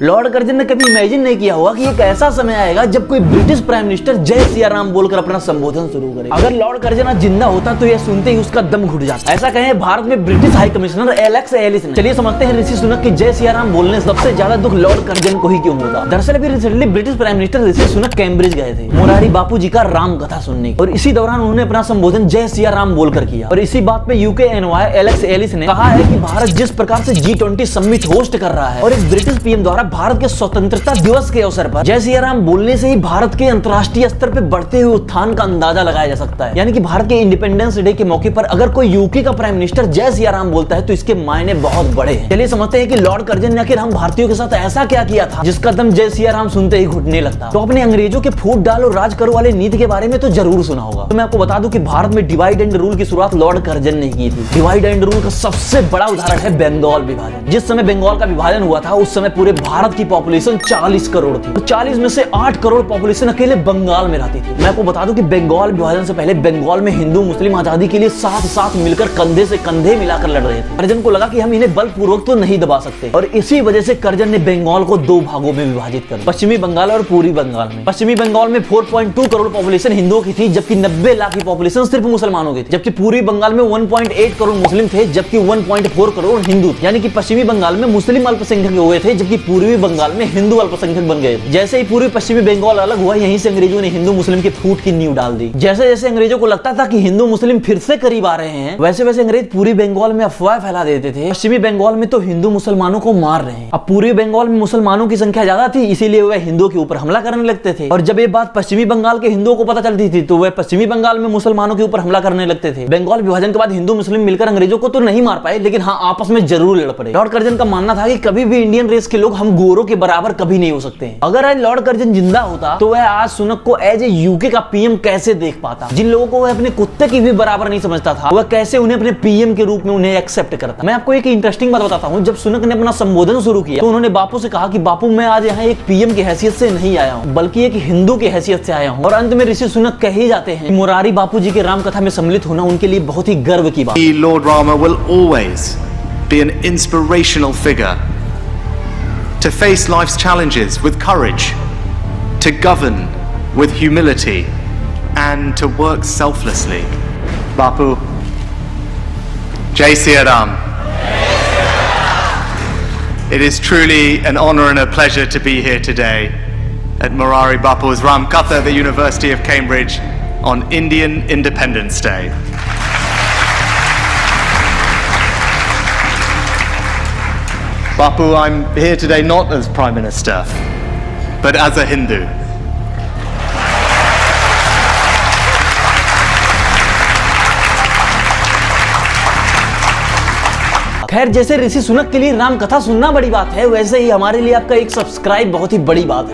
Lord Curzon ने कभी imagine नहीं किया होगा कि एक ऐसा समय आएगा जब कोई ब्रिटिश प्राइम मिनिस्टर जय सिया राम बोलकर अपना संबोधन शुरू करे। अगर लॉर्ड कर्जन आज जिंदा होता तो यह सुनते ही उसका दम घुट जाता। ऐसा कहें भारत में British high commissioner Alex Ellis ने। चलिए समझते हैं ऋषि सुनक की जय सिया राम बोलने सबसे ज्यादा दुख लॉर्ड कर्जन को ही क्यों होगा। दरअसल अभी recently British prime minister Rishi Sunak Cambridge गए थे मोरारी बापू जी का राम कथा सुनने, और इसी दौरान उन्होंने अपना संबोधन जय सिया राम बोलकर किया। और इसी बात पे यूके एनवाय एलेक्स एलिस ने कहा है कि भारत जिस प्रकार से G20 समिट होस्ट कर रहा है और एक ब्रिटिश पीएम द्वारा भारत के स्वतंत्रता दिवस के अवसर पर जय सिया राम बोलने से ही भारत के अंतर्राष्ट्रीय स्तर पर बढ़ते हुए उत्थान का अंदाजा लगाया जा सकता है। यानी कि भारत के इंडिपेंडेंस डे के मौके पर अगर कोई यूके का प्राइम मिनिस्टर जय सिया राम बोलता है तो इसके मायने बहुत बड़े हैं। चलिए समझते हैं कि लॉर्ड कर्जन ने आखिर हम भारतीयों के साथ ऐसा क्या किया था जिसका दम जय सिया राम सुनते ही घुटने लगता। तो अपने अंग्रेजों के फूट डाल और राज करो वाले नीति के बारे में तो जरूर सुना होगा। तो मैं आपको बता दूं कि भारत में डिवाइड एंड रूल की शुरुआत लॉर्ड कर्जन ने की थी। डिवाइड एंड रूल का सबसे बड़ा उदाहरण है बंगाल विभाजन। जिस समय बंगाल का विभाजन हुआ था उस समय पूरे भारत की पॉपुलेशन 40 करोड़ थी। तो 40 में से 8 करोड़ पॉपुलेशन अकेले बंगाल में रहती थी। मैं आपको बता दूं कि बंगाल विभाजन से पहले बंगाल में हिंदू मुस्लिम आजादी के लिए साथ साथ मिलकर कंधे से कंधे मिलाकर लड़ रहे थे। कर्जन को लगा कि हम इन्हें बलपूर्वक तो नहीं दबा सकते, और इसी वजह से कर्जन ने बंगाल को 2 भागों में विभाजित कर दिया, पश्चिमी बंगाल और पूर्वी बंगाल में। पश्चिमी बंगाल में 4.2 करोड़ पॉपुलेशन हिंदुओं की थी, जबकि 90 लाख की पॉपुलेशन सिर्फ मुसलमानों की थी। जबकि पूर्वी बंगाल में 1.8 करोड़ मुस्लिम थे, जबकि 1.4 करोड़ हिंदू थे। यानी कि पश्चिमी बंगाल में मुस्लिम अल्पसंख्यक हुए थे, जबकि पूर्वी बंगाल में हिंदू अल्पसंख्यक बन गए। जैसे ही पूर्वी पश्चिमी बंगाल अलग हुआ, यहीं से अंग्रेजों ने हिंदू मुस्लिम के फूट की नींव डाल दी। जैसे जैसे अंग्रेजों को लगता था कि हिंदू मुस्लिम फिर से करीब आ रहे हैं, वैसे वैसे अंग्रेज पूरी बंगाल में अफवाह फैला देते थे पश्चिमी बंगाल में तो हिंदू मुसलमानों को मार रहे हैं। अब पूर्वी बंगाल में मुसलमानों की संख्या ज्यादा थी, इसीलिए वह हिंदुओं के ऊपर हमला करने लगते थे। और जब ये बात पश्चिमी बंगाल के हिंदुओं को पता चलती थी तो वह पश्चिमी बंगाल में मुसलमानों के ऊपर हमला करने लगते थे। बंगाल विभाजन के बाद हिंदू मुस्लिम मिलकर अंग्रेजों को तो नहीं मार पाए, लेकिन हाँ आपस में जरूर लड़ पड़े। लॉर्ड कर्जन का मानना था कि कभी भी इंडियन रेस के लोग हम गोरों के बराबर कभी नहीं हो सकते हैं। अगर आज लॉर्ड कर्जन जिंदा होता तो वह आज सुनक को एज ए यूके का पीएम कैसे देख पाता। जिन लोगों को वह अपने कुत्ते की भी बराबर नहीं समझता था, वह कैसे उन्हें अपने पीएम के रूप में उन्हें एक्सेप्ट करता। मैं आपको एक इंटरेस्टिंग बात बताता हूं। जब सुनक ने अपना संबोधन शुरू किया तो उन्होंने बापू से कहा कि बापू मैं आज यहाँ एक पीएम की हैसियत से नहीं आया हूँ, बल्कि एक हिंदू की हैसियत से आया हूँ। और अंत में ऋषि सुनक कह ही जाते हैं मोरारी बापू जी के राम कथा में सम्मिलित होना उनके लिए बहुत ही गर्व की बात। Lord Rama will always be an inspirational figure to face life's challenges with courage, to govern with humility, and to work selflessly. Bapu, Jai Siya Ram. It is truly an honor and a pleasure to be here today at Morari Bapu's Ram Katha at the University of Cambridge on Indian Independence Day. Bapu, I'm here today not as Prime Minister, but as a Hindu. खैर, जैसे ऋषि सुनक के लिए राम कथा सुनना बड़ी बात है, वैसे ही हमारे लिए आपका एक सब्सक्राइब बहुत ही बड़ी बात है।